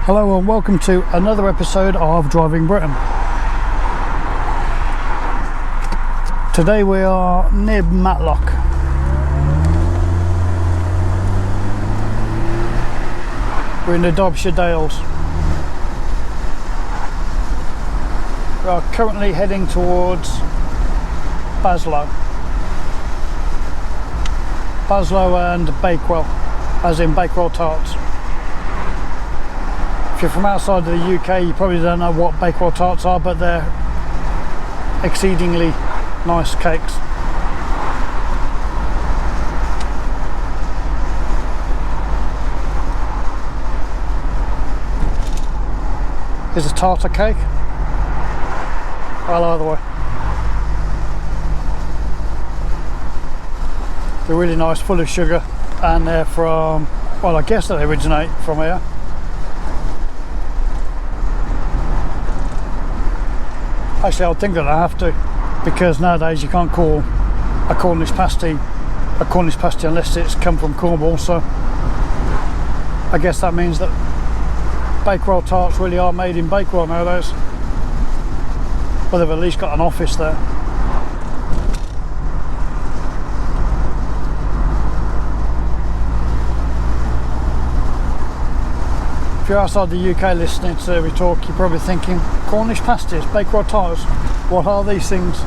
Hello and welcome to another episode of Driving Britain. Today we are near Matlock. We're in the Derbyshire Dales. We are currently heading towards Baslow and Bakewell, as in Bakewell tarts. If you're from outside of the UK, you probably don't know what Bakewell tarts are, but they're exceedingly nice cakes. Here's a tartar cake. Well, either way. They're really nice, full of sugar, and they're from, well, I guess they originate from here. Actually, I would think that I have to, because nowadays you can't call a Cornish pasty unless it's come from Cornwall, so I guess that means that Bakewell tarts really are made in Bakewell nowadays. Well, they've at least got an office there. If you're outside the UK listening to me talk, you're probably thinking, Cornish pasties, Bakewell tarts, what are these things?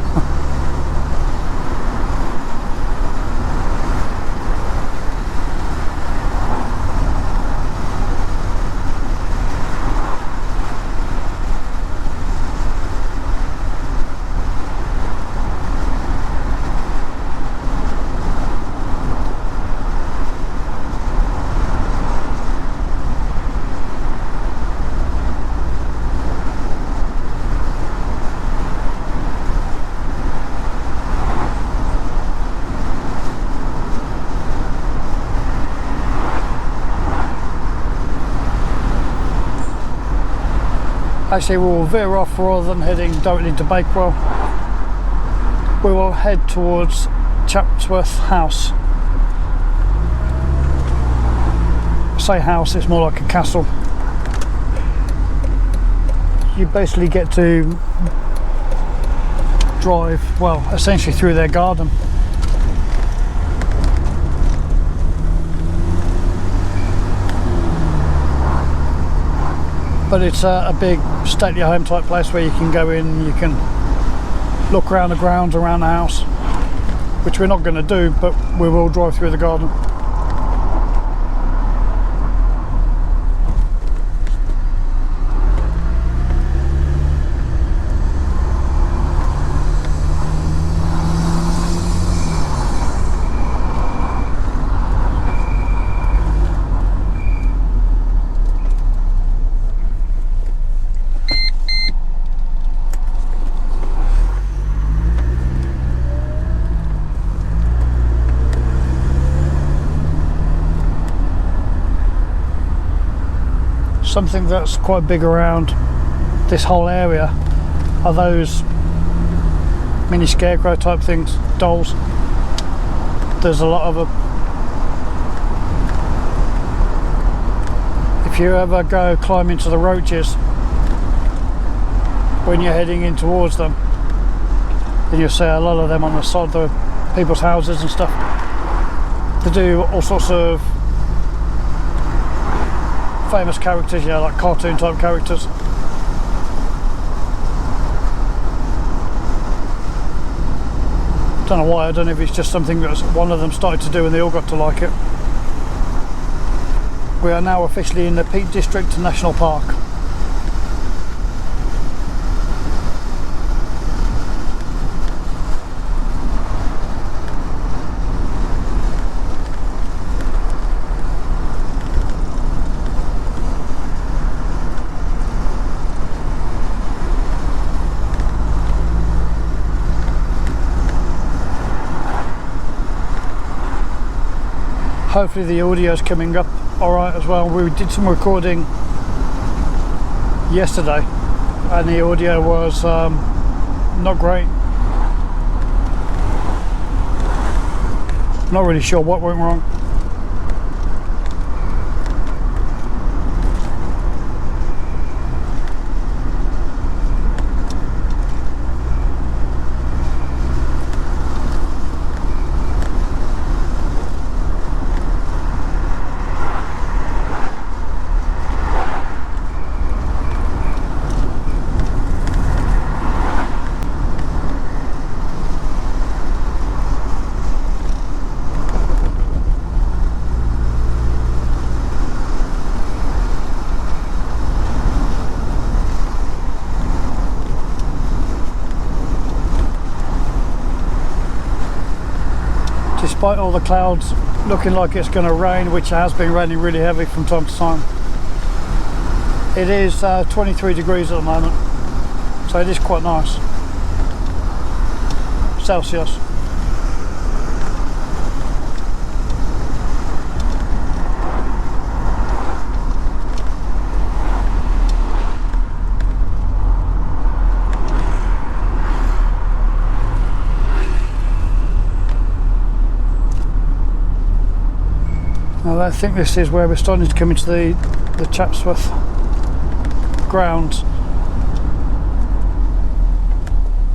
Actually, we will veer off rather than heading directly into Bakewell. We will head towards Chatsworth House. I say house, it's more like a castle. You basically get to drive, well, essentially through their garden. But it's a big stately home type place where you can go in, you can look around the grounds around the house, which we're not going to do, but we will drive through the garden. Something that's quite big around this whole area are those mini scarecrow type things, dolls. There's a lot of them. If you ever go climb into the roaches when you're heading in towards them, then you'll see a lot of them on the side of the people's houses and stuff. They do all sorts of famous characters, you know, like cartoon type characters. Don't know why, I don't know if it's just something that one of them started to do and they all got to like it. We are now officially in the Peak District National Park. Hopefully the audio is coming up alright as well. We did some recording yesterday and the audio was not great. Not really sure what went wrong. despite all the clouds looking like it's going to rain, which has been raining really heavy from time to time, it is 23 degrees at the moment, so it is quite nice. Celsius. Now I think this is where we're starting to come into the Chatsworth grounds.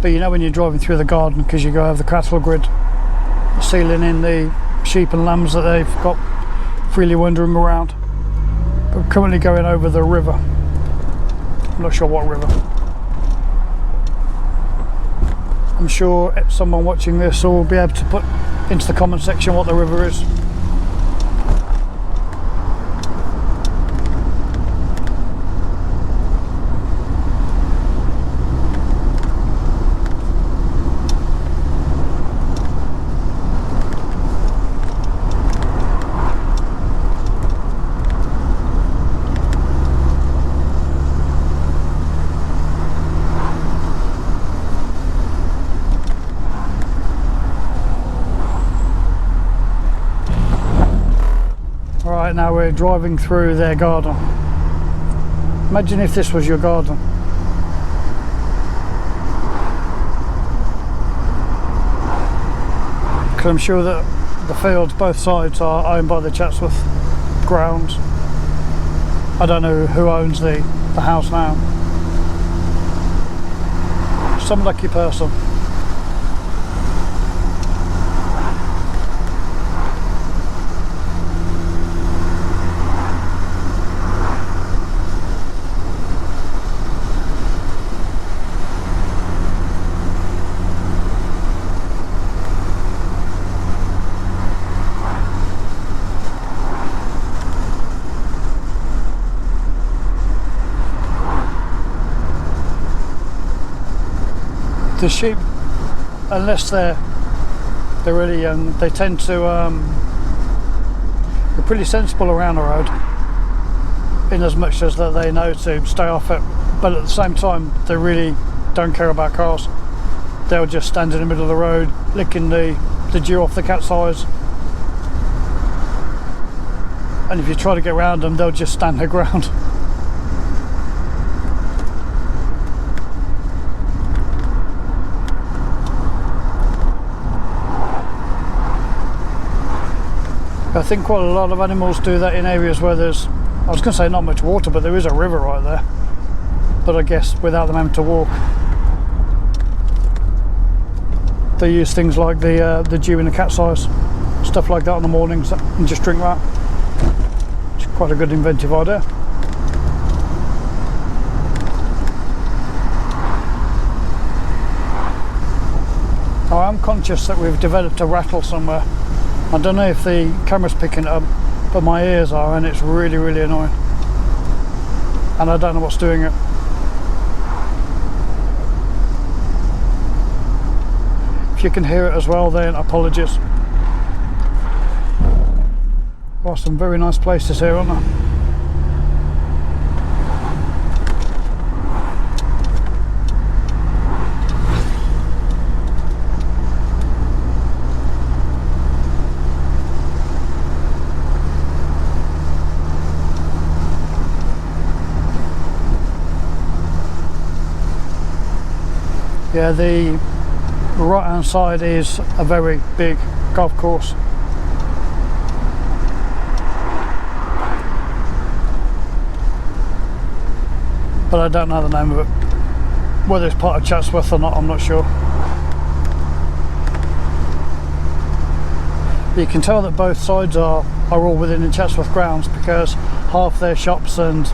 But you know when you're driving through the garden, because you go over the cattle grid, sealing in the sheep and lambs that they've got freely wandering around. But we're currently going over the river. I'm not sure what river. I'm sure someone watching this will be able to put into the comment section what the river is. Right, now we're driving through their garden. Imagine if this was your garden. Because I'm sure that the fields, both sides, are owned by the Chatsworth grounds. I don't know who owns the house now. Some lucky person. The sheep, unless they're really young, they tend to they're pretty sensible around the road, in as much as that they know to stay off it, but at the same time they really don't care about cars. They'll just stand in the middle of the road licking the dew off the cat's eyes, and if you try to get around them, they'll just stand their ground. I think quite a lot of animals do that in areas where there's, I was going to say not much water, but there is a river right there. But I guess without them having to walk, they use things like the dew in the cat's eyes, stuff like that in the mornings, and just drink that. It's quite a good inventive idea. Now I'm conscious that we've developed a rattle somewhere. I don't know if the camera's picking it up, but my ears are, and it's really, really annoying. And I don't know what's doing it. If you can hear it as well, then apologies. Oh, some very nice places here, aren't there? Yeah, the right hand side is a very big golf course. But I don't know the name of it. Whether it's part of Chatsworth or not, I'm not sure. But you can tell that both sides are all within the Chatsworth grounds, because half their shops and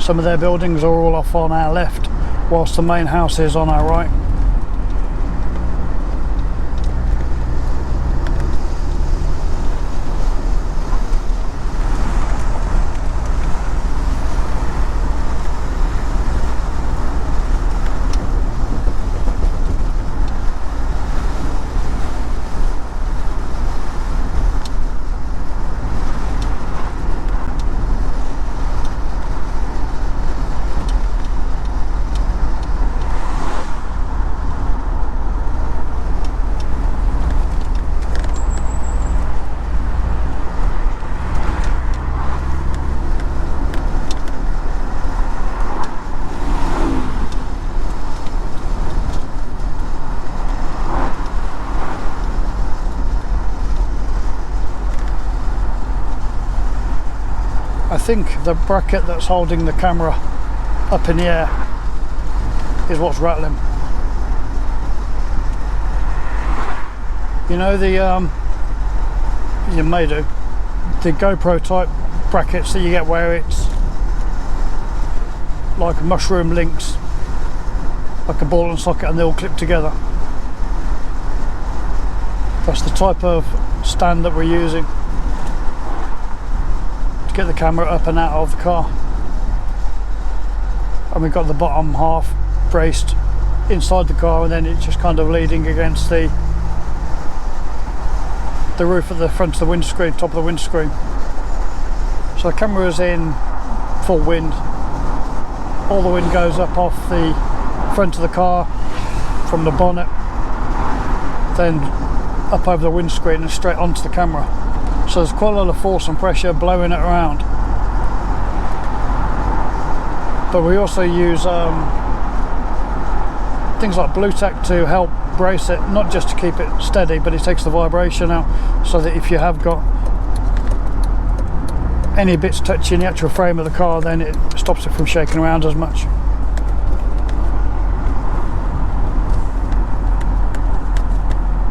some of their buildings are all off on our left, whilst the main house is on our right. I think the bracket that's holding the camera up in the air is what's rattling. You know you may do, the GoPro type brackets that you get where it's like mushroom links, like a ball and socket, and they all clip together. That's the type of stand that we're using to get the camera up and out of the car. And we've got the bottom half braced inside the car, and then it's just kind of leaning against the roof at the front of the windscreen, top of the windscreen. So the camera is in full wind. All the wind goes up off the front of the car from the bonnet, then up over the windscreen and straight onto the camera. So there's quite a lot of force and pressure blowing it around. But we also use things like blue tack to help brace it, not just to keep it steady, but it takes the vibration out, so that if you have got any bits touching the actual frame of the car, then it stops it from shaking around as much.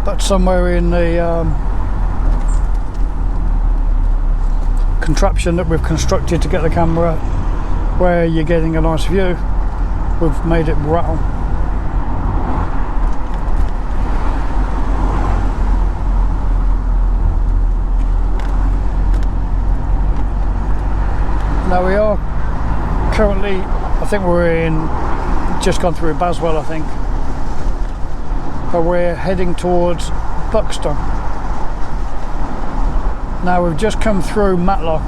But somewhere in the contraption that we've constructed to get the camera where you're getting a nice view, we've made it rattle. Now we are currently, I think we're just gone through Baswell, I think, but we're heading towards Buxton. Now we've just come through Matlock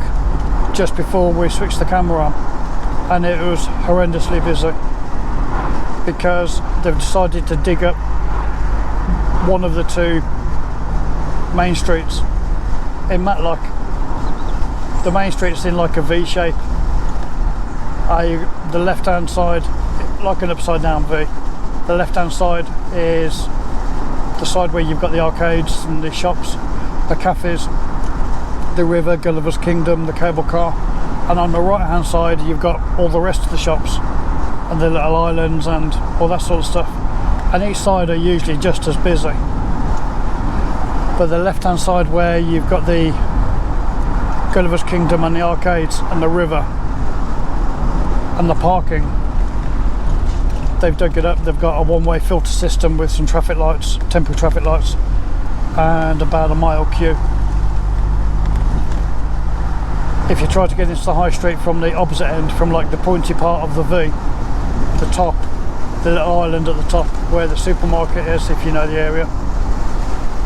just before we switched the camera on, and it was horrendously busy because they've decided to dig up one of the two main streets in Matlock. The main street's in like a V shape. The left hand side, like an upside down V. The left hand side is the side where you've got the arcades and the shops, the cafes, the river, Gulliver's Kingdom, the cable car, and on the right hand side you've got all the rest of the shops and the little islands and all that sort of stuff, and each side are usually just as busy. But the left hand side, where you've got the Gulliver's Kingdom and the arcades and the river and the parking, they've dug it up. They've got a one-way filter system with some traffic lights, temporary traffic lights, and about a mile queue. If you try to get into the high street from the opposite end, from like the pointy part of the V, the top, the little island at the top where the supermarket is, if you know the area,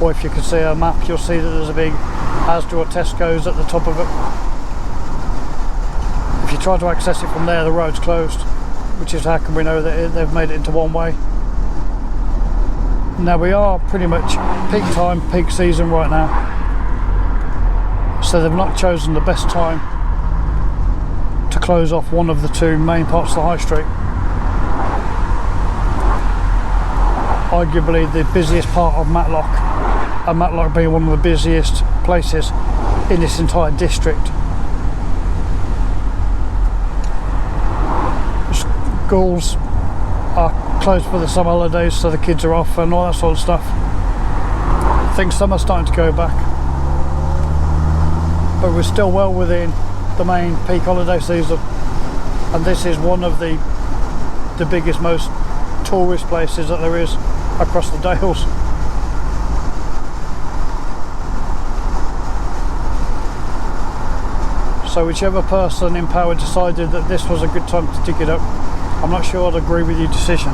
or if you can see a map, you'll see that there's a big Asda or Tesco's at the top of it. If you try to access it from there, the road's closed, which is how can we know that they've made it into one way. Now we are pretty much peak time, peak season right now, so they've not chosen the best time to close off one of the two main parts of the high street. Arguably the busiest part of Matlock, and Matlock being one of the busiest places in this entire district. Schools are closed for the summer holidays, so the kids are off and all that sort of stuff. I think summer's starting to go back, but we're still well within the main peak holiday season, and this is one of the biggest, most tourist places that there is across the Dales. So whichever person in power decided that this was a good time to dig it up, I'm not sure I'd agree with your decision.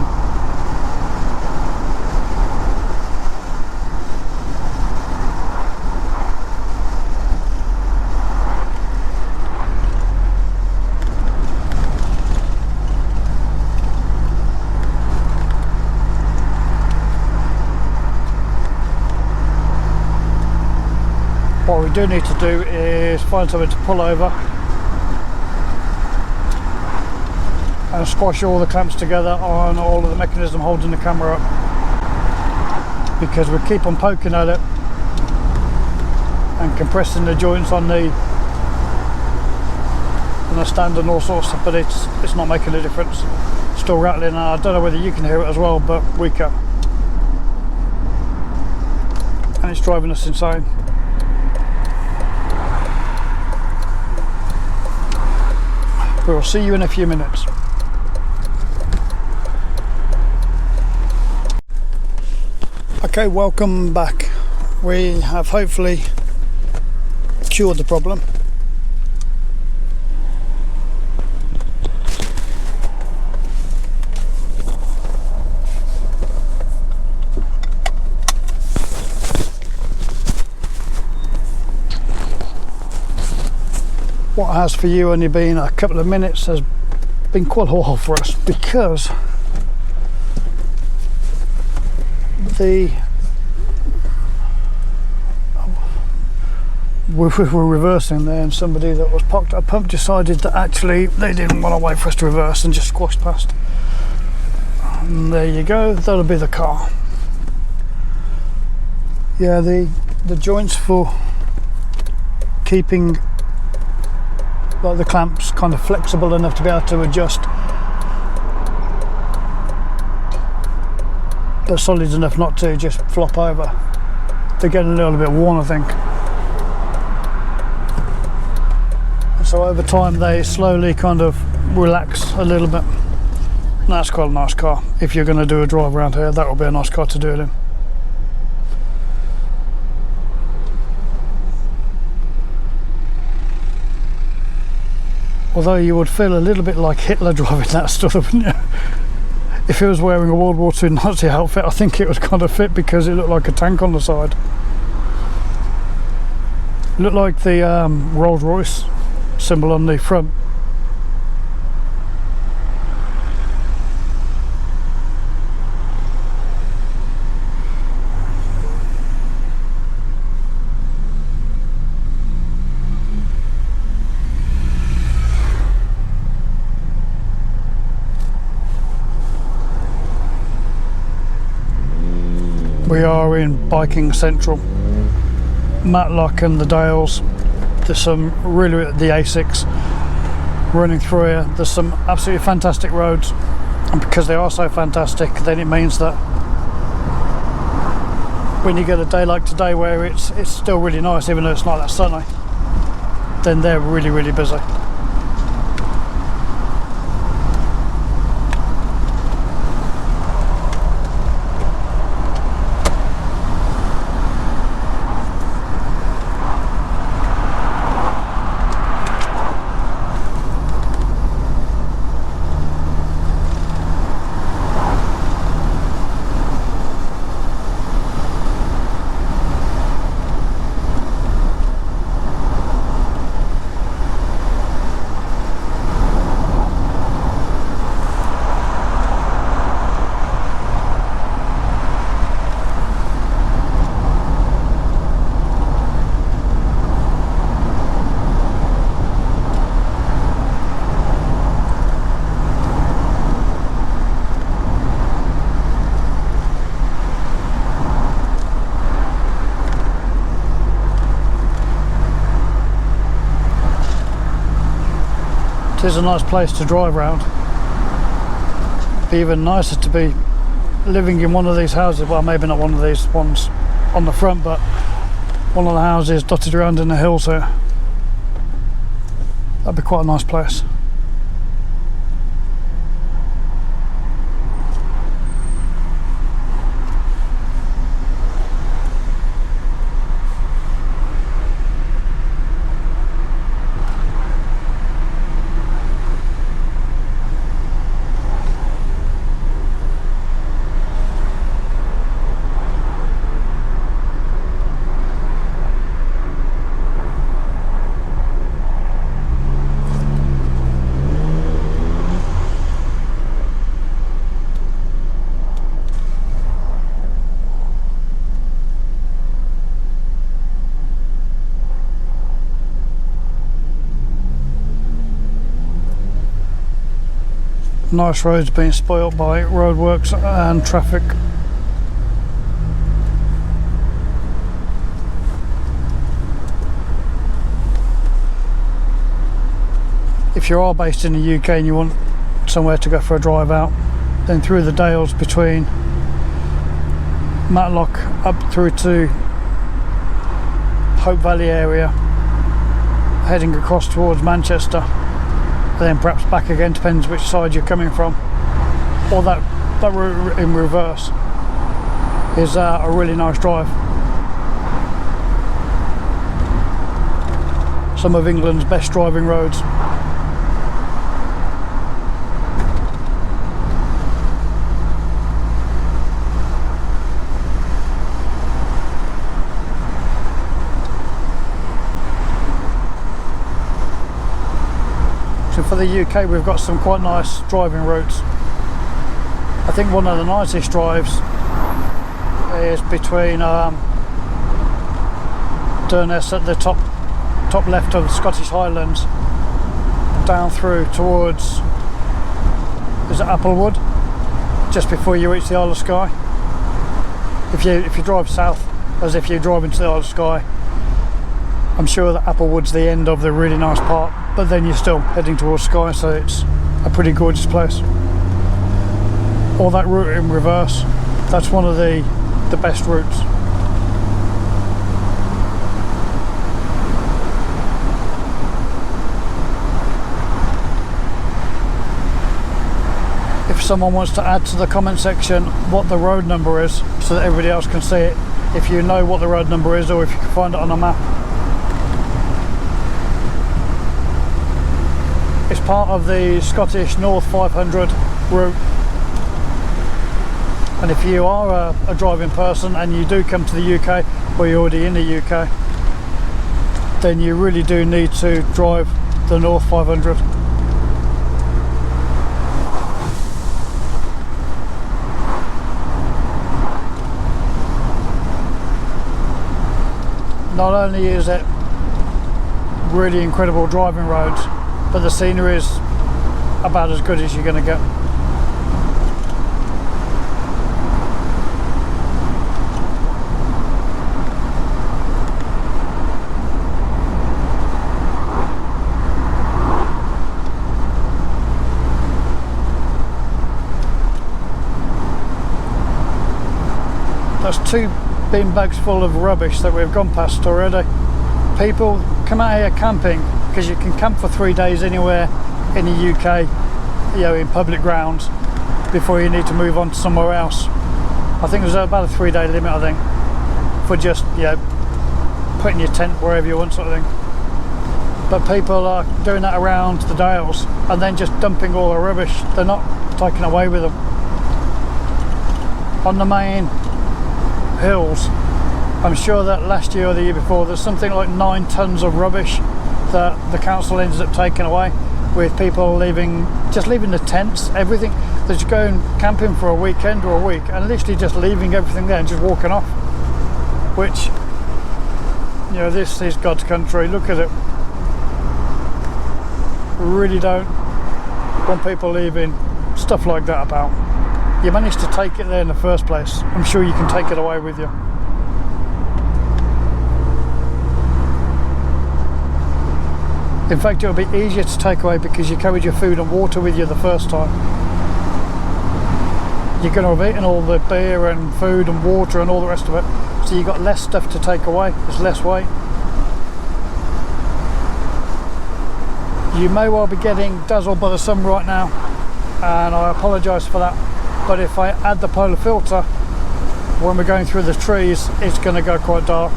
What we do need to do is find somewhere to pull over and squash all the clamps together on all of the mechanism holding the camera up, because we keep on poking at it and compressing the joints on the and a stand and all sorts of stuff, but it's not making a difference. Still rattling, and I don't know whether you can hear it as well, but we can. And it's driving us insane. We will see you in a few minutes. Okay, welcome back. We have hopefully cured the problem. What has for you only been a couple of minutes has been quite a while for us, because we were reversing there, and somebody that was parked at a pump decided that actually they didn't want to wait for us to reverse and just squashed past. And there you go, that'll be the car. Yeah, the joints for keeping like the clamps kind of flexible enough to be able to adjust, but solid enough not to just flop over. They're getting a little bit worn, I think. So over time they slowly kind of relax a little bit. And that's quite a nice car. If you're going to do a drive around here, that will be a nice car to do it in. Although you would feel a little bit like Hitler driving that stuff, wouldn't you? If he was wearing a World War II Nazi outfit, I think it was kind of fit, because it looked like a tank on the side. It looked like the Rolls-Royce symbol on the front. We are in biking central, Matlock and the Dales. There's some really, the A6 running through here. There's some absolutely fantastic roads, and because they are so fantastic, then it means that when you get a day like today where it's still really nice, even though it's not that sunny, then they're really, really busy. It is a nice place to drive around. It'd be even nicer to be living in one of these houses. Well, maybe not one of these ones on the front, but one of the houses dotted around in the hills here. That'd be quite a nice place. Nice roads being spoilt by roadworks and traffic. if you are based in the UK and you want somewhere to go for a drive out, then through the Dales between Matlock up through to Hope Valley area, heading across towards Manchester, and then perhaps back again, depends which side you're coming from, or that route in reverse is a really nice drive. Some of England's best driving roads. So for the UK we've got some quite nice driving routes. I think one of the nicest drives is between Durness at the top left of the Scottish Highlands, down through towards, is it Applewood, just before you reach the Isle of Skye. If you drive south, as if you drive into the Isle of Skye, I'm sure that Applewood's the end of the really nice part, but then you're still heading towards Skye, so it's a pretty gorgeous place. Or that route in reverse, that's one of the best routes. If someone wants to add to the comment section what the road number is so that everybody else can see it, if you know what the road number is or if you can find it on a map. It's part of the Scottish North 500 route, and if you are a driving person and you do come to the UK, or you're already in the UK, then you really do need to drive the North 500. Not only is it really incredible driving roads, but the scenery is about as good as you're going to get. That's 2 bin bags full of rubbish that we've gone past already. People come out here camping because you can camp for 3 days anywhere in the UK, you know, in public grounds, before you need to move on to somewhere else. I think there's about a 3-day limit, I think, for just, you know, putting your tent wherever you want, sort of thing. But people are doing that around the Dales and then just dumping all the rubbish. They're not taking away with them. On the main hills, I'm sure that last year or the year before, there's something like 9 tons of rubbish that the council ended up taking away, with people just leaving the tents, everything. They're just going camping for a weekend or a week and literally just leaving everything there and just walking off. Which, you know, this is God's country. Look at it. We really don't want people leaving stuff like that about. You managed to take it there in the first place. I'm sure you can take it away with you. In fact, it'll be easier to take away because you carried your food and water with you the first time. You're going to have eaten all the beer and food and water and all the rest of it, so you've got less stuff to take away. There's less weight. You may well be getting dazzled by the sun right now, and I apologise for that, but if I add the polar filter when we're going through the trees, it's going to go quite dark,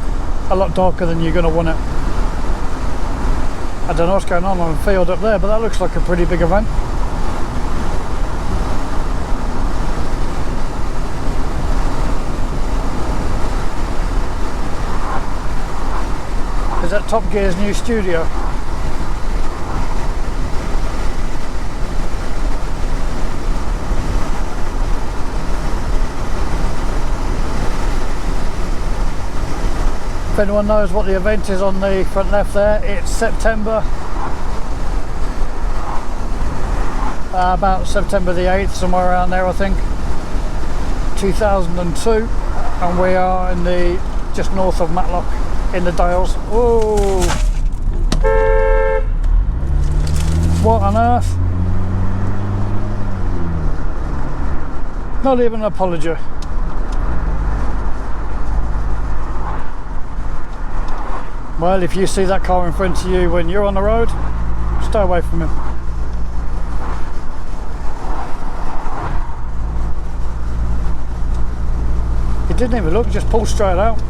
a lot darker than you're going to want it. I don't know what's going on the field up there, but that looks like a pretty big event. Is that Top Gear's new studio? If anyone knows what the event is on the front left there, it's September, about September the 8th, somewhere around there I think, 2002, and we are in the just north of Matlock in the Dales. Whoa! What Not even an apology. Well, if you see that car in front of you when you're on the road, stay away from him. He didn't even look, just pulled straight out.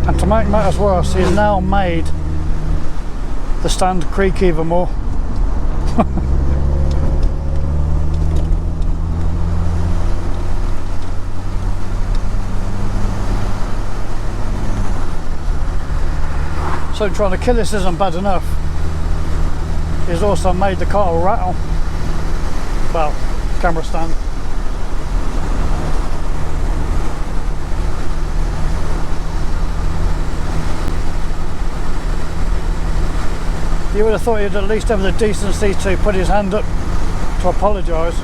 And to make matters worse, he's now made the stand creak even more. So trying to kill this isn't bad enough. He's also made the car rattle. Well, camera stand. You would have thought he'd at least have the decency to put his hand up to apologise.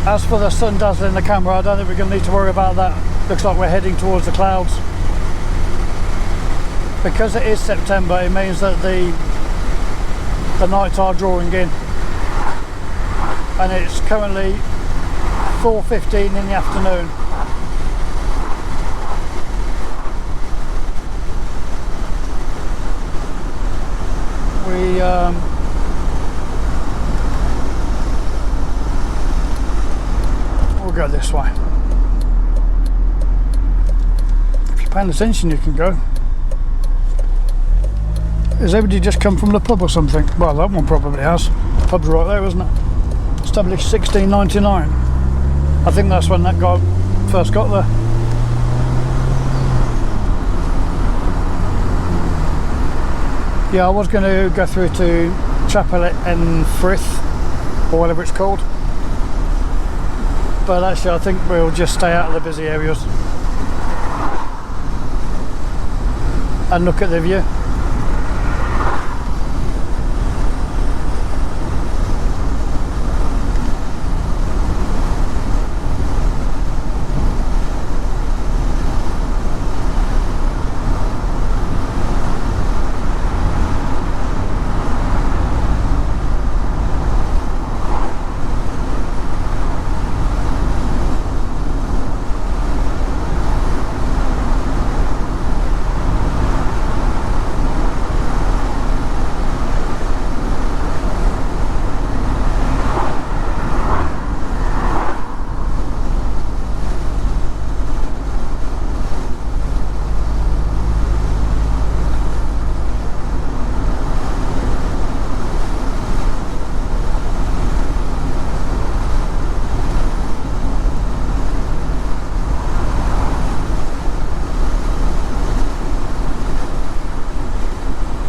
As for the sun dazzling the camera, I don't think we're going to need to worry about that. Looks like we're heading towards the clouds. Because it is September, it means that the nights are drawing in. And it's currently 4:15 in the afternoon. We'll go this way. If you're paying attention, you can go. Has everybody just come from the pub or something? Well, that one probably has. The pub's right there, isn't it? Established 1699. I think that's when that guy first got there. Yeah, I was going to go through to Chapel en Frith, or whatever it's called. But actually I think we'll just stay out of the busy areas and look at the view.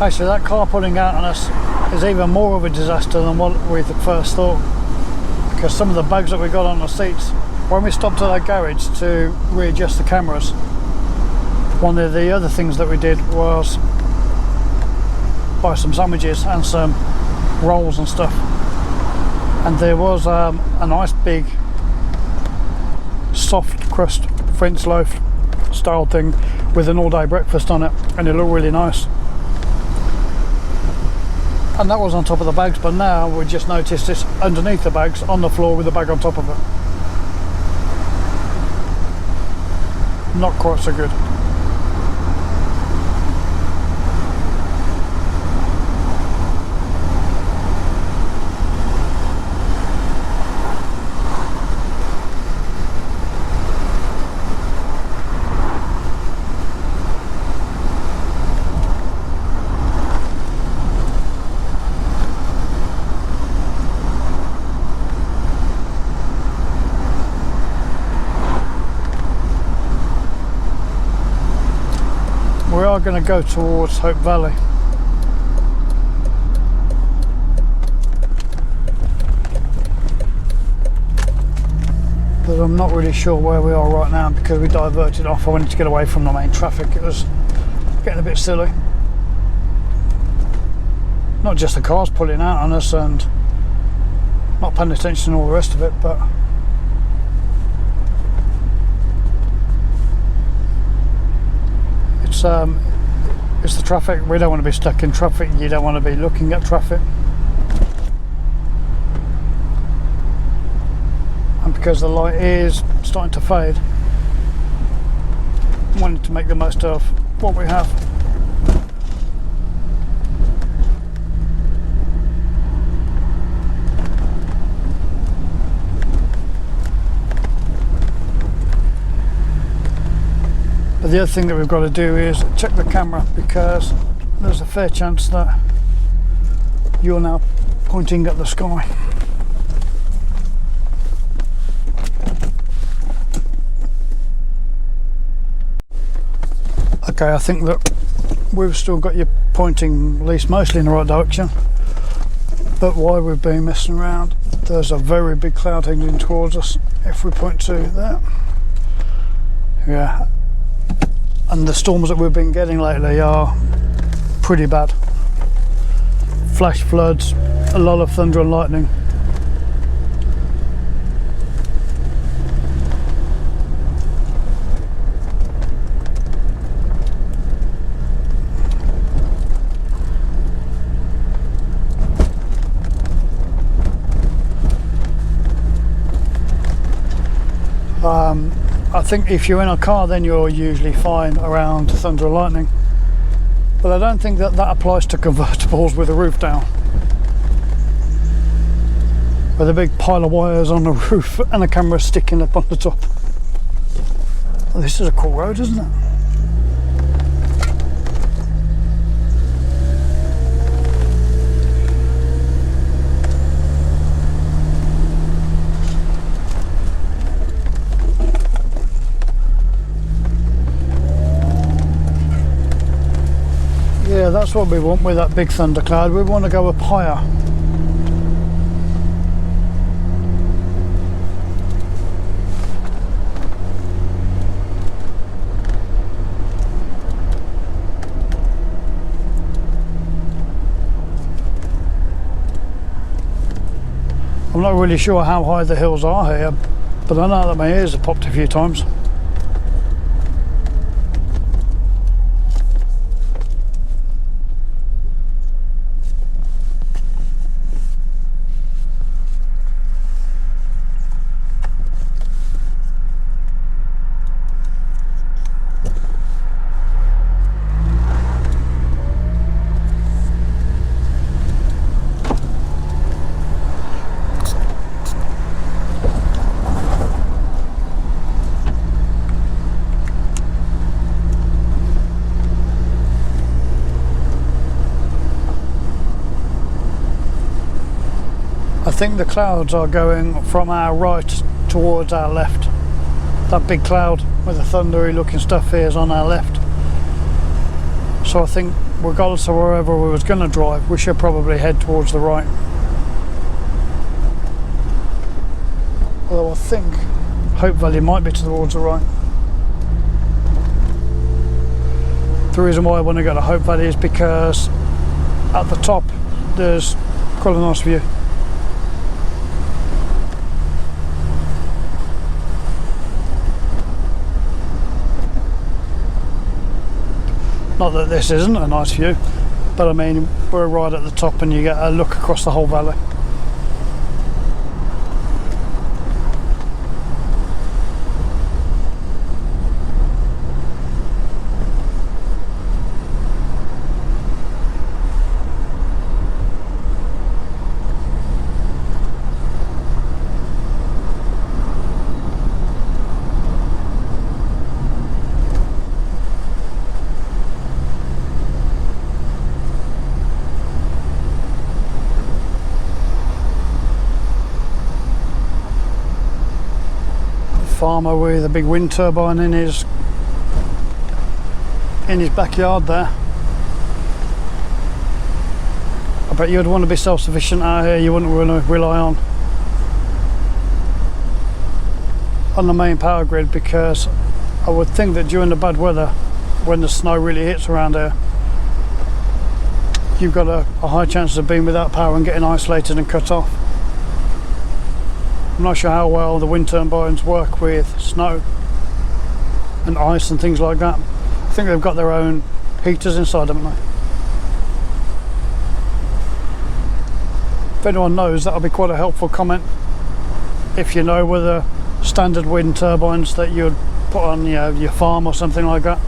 Actually, that car pulling out on us is even more of a disaster than what we first thought, because some of the bugs that we got on the seats, when we stopped at that garage to readjust the cameras, one of the other things that we did was buy some sandwiches and some rolls and stuff, and there was a nice big soft crust French loaf style thing with an all-day breakfast on it, and it looked really nice. And that was on top of the bags, but now we just noticed it's underneath the bags on the floor with the bag on top of it. Not quite so good. We are going to go towards Hope Valley. But I'm not really sure where we are right now because we diverted off. I wanted to get away from the main traffic. It was getting a bit silly. Not just the cars pulling out on us and not paying attention and all the rest of it, but it's the traffic. We don't want to be stuck in traffic. You don't want to be looking at traffic. And because the light is starting to fade, I wanted to make the most of what we have. But the other thing that we've got to do is check the camera, because there's a fair chance that you're now pointing at the sky. Okay, I think that we've still got you pointing at least mostly in the right direction, but while we've been messing around, there's a very big cloud heading towards us. If we point to there, yeah, and the storms that we've been getting lately are pretty bad. Flash floods, a lot of thunder and lightning. I think if you're in a car, then you're usually fine around thunder and lightning, but I don't think that that applies to convertibles with the roof down, with a big pile of wires on the roof and a camera sticking up on the top. Well, this is a cool road, isn't it? Yeah, that's what we want with that big thundercloud. We want to go up higher. I'm not really sure how high the hills are here, but I know that my ears have popped a few times. I think the clouds are going from our right towards our left. That big cloud with the thundery looking stuff here is on our left. So I think regardless of wherever we was going to drive, we should probably head towards the right. Although I think Hope Valley might be towards the right. The reason why I want to go to Hope Valley is because at the top there's quite a nice view. Not that this isn't a nice view, but I mean, we're right at the top and you get a look across the whole valley. Farmer with a big wind turbine in his backyard there. I bet you'd want to be self-sufficient out here. You wouldn't want to rely on the main power grid, because I would think that during the bad weather, when the snow really hits around here, you've got a high chance of being without power and getting isolated and cut off. I'm not sure how well the wind turbines work with snow and ice and things like that. I think they've got their own heaters inside, haven't they? If anyone knows, that'll be quite a helpful comment. If you know whether standard wind turbines that you'd put on, you know, your farm or something like that,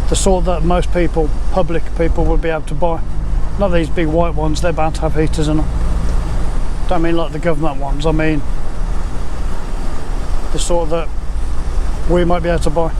the sort that most people, public people, would be able to buy. Not these big white ones, they're bound to have heaters in them. Don't mean like the government ones, I mean the sort that we might be able to buy.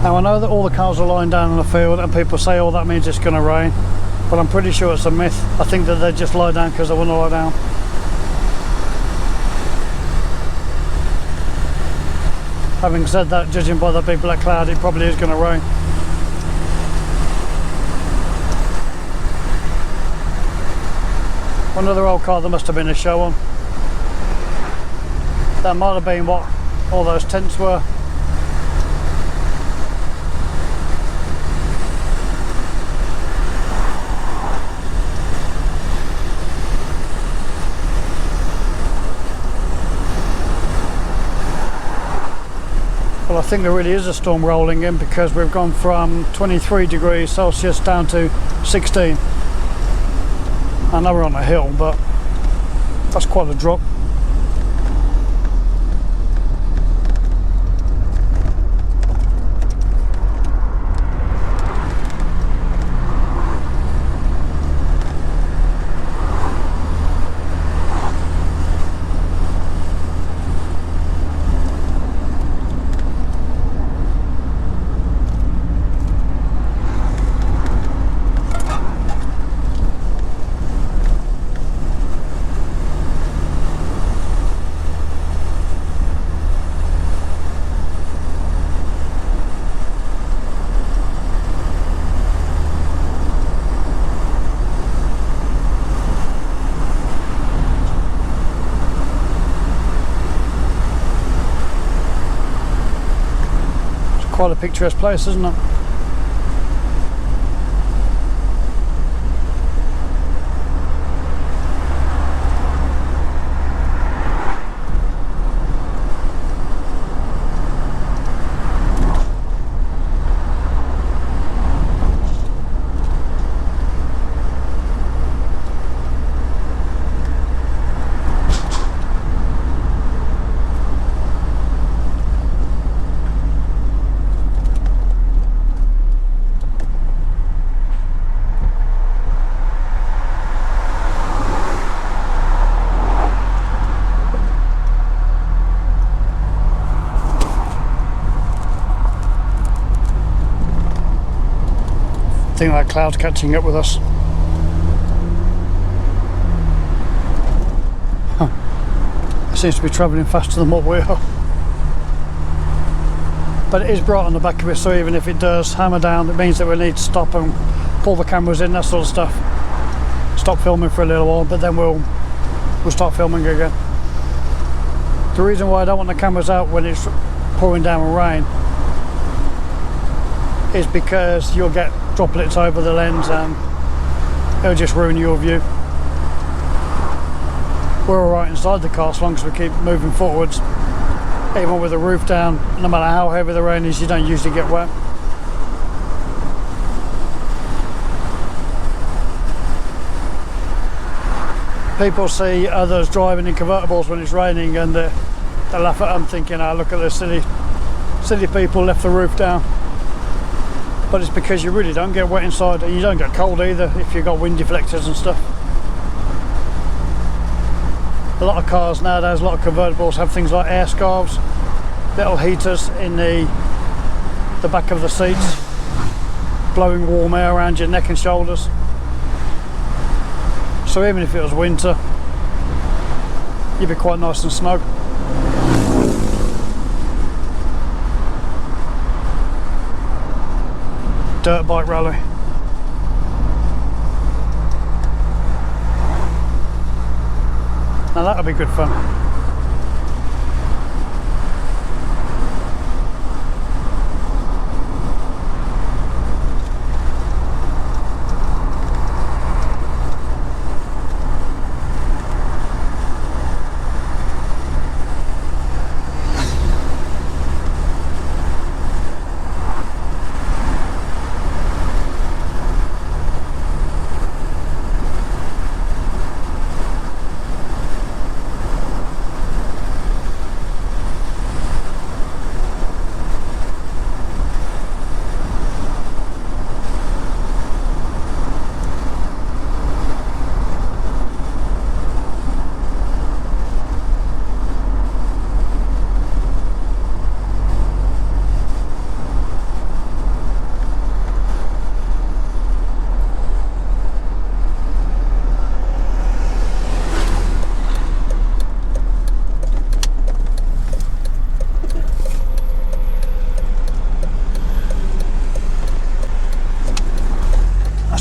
Now I know that all the cars are lying down in the field and people say, oh, that means it's going to rain, but I'm pretty sure it's a myth. I think that they just lie down because they want to lie down. Having said that, judging by the big black cloud, it probably is going to rain. Another old car, there must have been a show on. That might have been what all those tents were. Well, I think there really is a storm rolling in, because we've gone from 23 degrees Celsius down to 16. I know we're on a hill, but that's quite a drop. Quite a picturesque place, isn't it? I think that cloud's catching up with us. It seems to be travelling faster than what we are. But it is bright on the back of it, so even if it does hammer down, it means that we need to stop and pull the cameras in, that sort of stuff. Stop filming for a little while, but then we'll start filming again. The reason why I don't want the cameras out when it's pouring down rain is because you'll get droplets over the lens and it'll just ruin your view. We're alright inside the car as long as we keep moving forwards. Even with the roof down, no matter how heavy the rain is, you don't usually get wet. People see others driving in convertibles when it's raining and they laugh at them, thinking, oh, look at this silly people left the roof down. But it's because you really don't get wet inside, and you don't get cold either if you've got wind deflectors and stuff. A lot of cars nowadays, a lot of convertibles have things like air scarves, little heaters in the back of the seats, blowing warm air around your neck and shoulders. So even if it was winter, you'd be quite nice and snug. Dirt bike rally. Now that'll be good fun.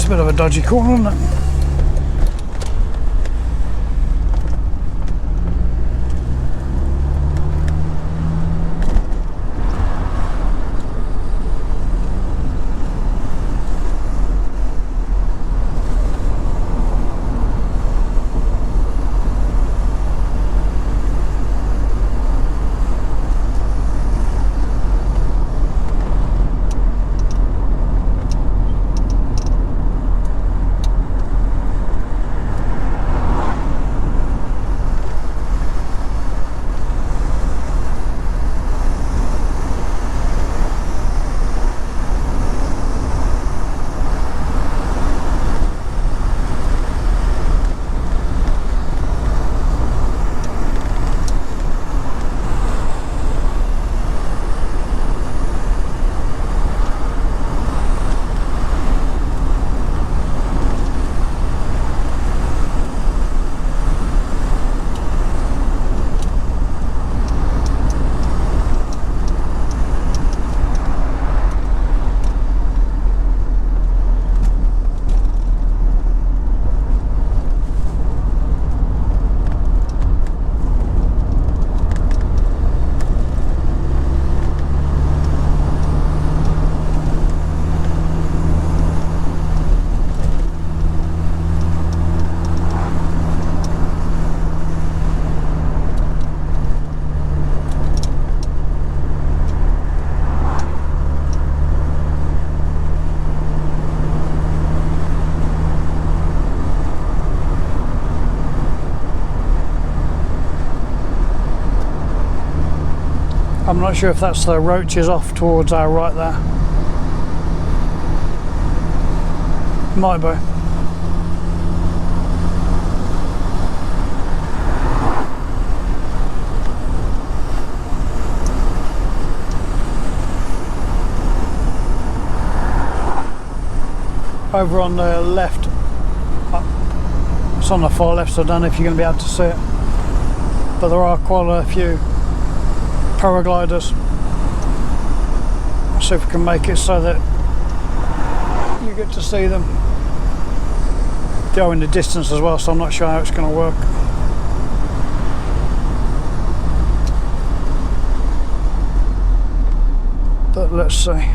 A bit of a dodgy corner, isn't it? I'm not sure if that's the roaches off towards our right there. Might be. Over on the left, it's on the far left, so I don't know if you're going to be able to see it, but there are quite a few paragliders. See if we can make it so that you get to see them. They're in the distance as well, so I'm not sure how it's going to work. But let's see.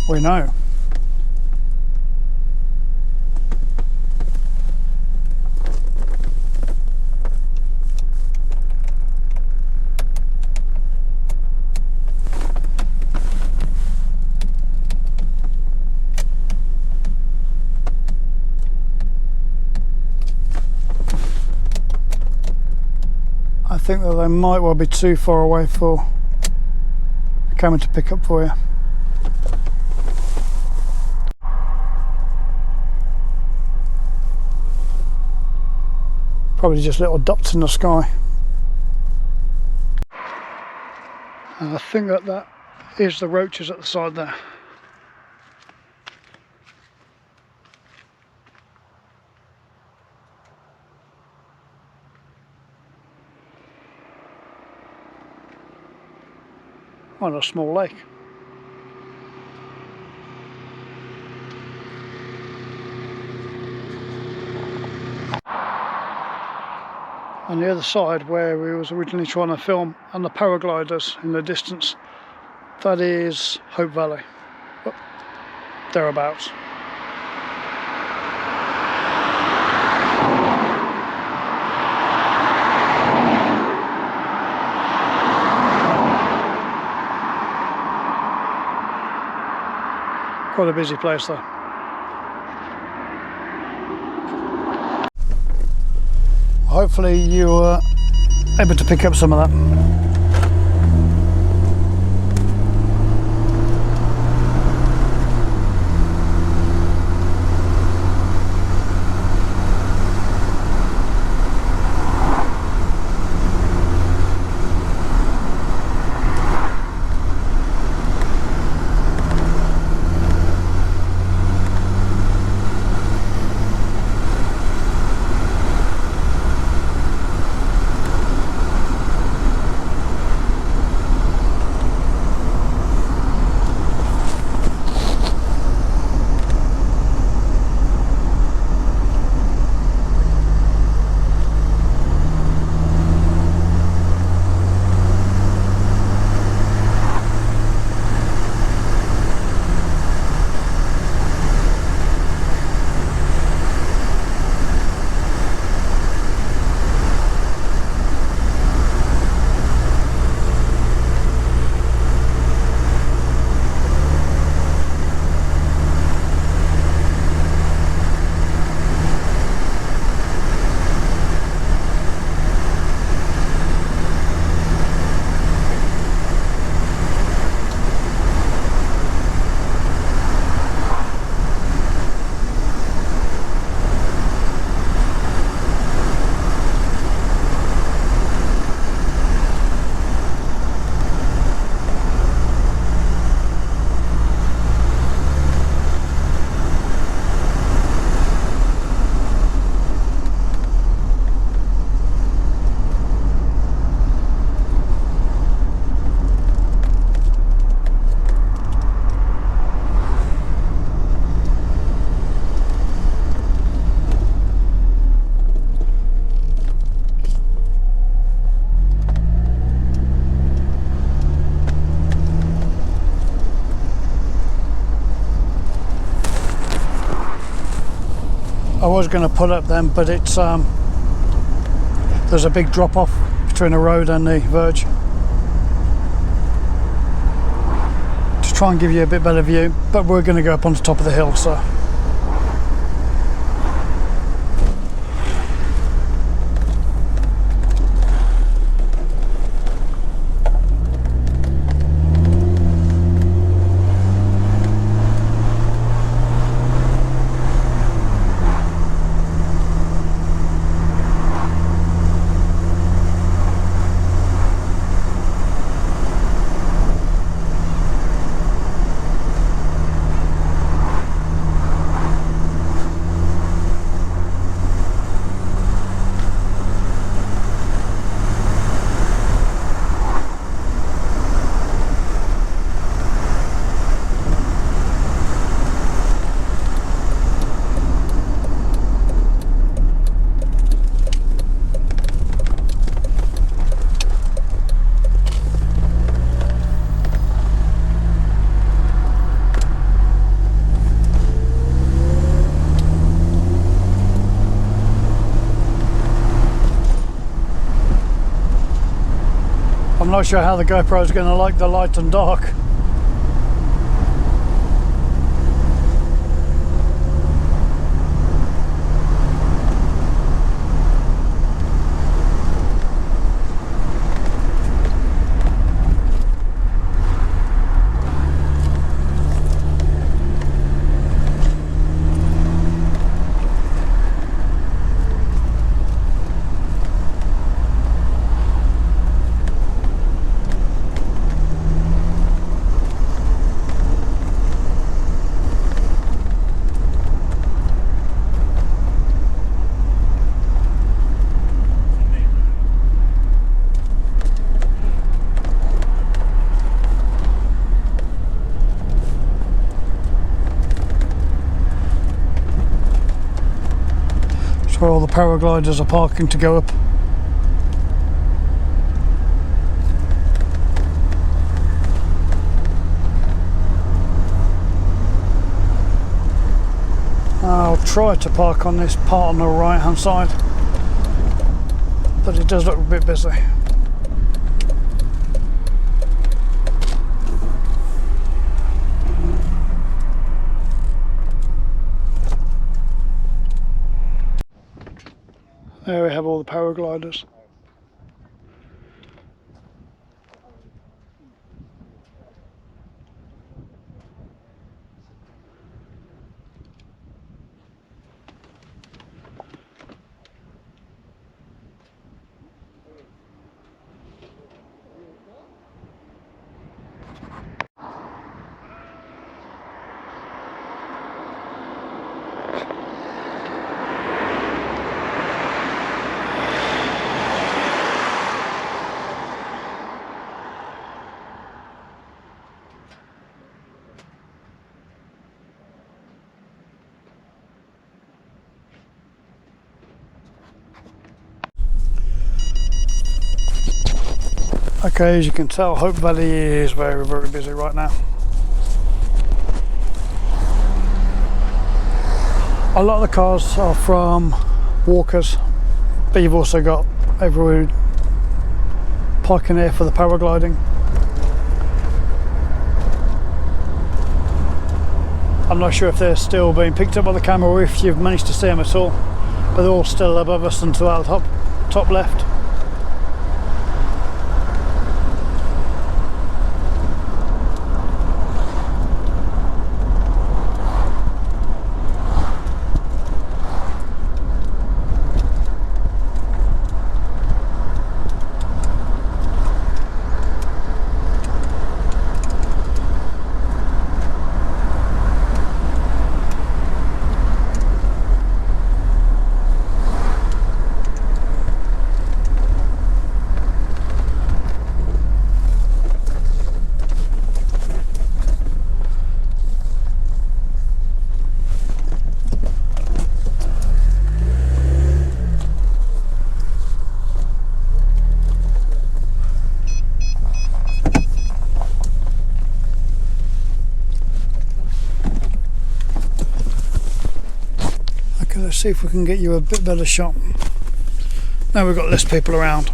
We know. I think that they might well be too far away for coming to pick up for you. Probably just little dots in the sky. And I think that is the roaches at the side there. On a small lake. On the other side where we was originally trying to film, and the paragliders in the distance, that is Hope Valley, but thereabouts. Quite a busy place though. Hopefully you were able to pick up some of that. I was going to put up then, but it's there's a big drop off between the road and the verge. To try and give you a bit better view, but we're going to go up on the top of the hill, so. I'm not sure how the GoPro is going to like the light and dark. where all the paragliders are parking to go up. I'll try to park on this part on the right hand side, but it does look a bit busy. There we have all the paragliders. Okay, as you can tell, Hope Valley is very, very busy right now. A lot of the cars are from walkers, but you've also got everyone parking here for the paragliding. I'm not sure if they're still being picked up by the camera or if you've managed to see them at all, but they're all still above us and to our top left. Let's see if we can get you a bit better shot. Now we've got less people around.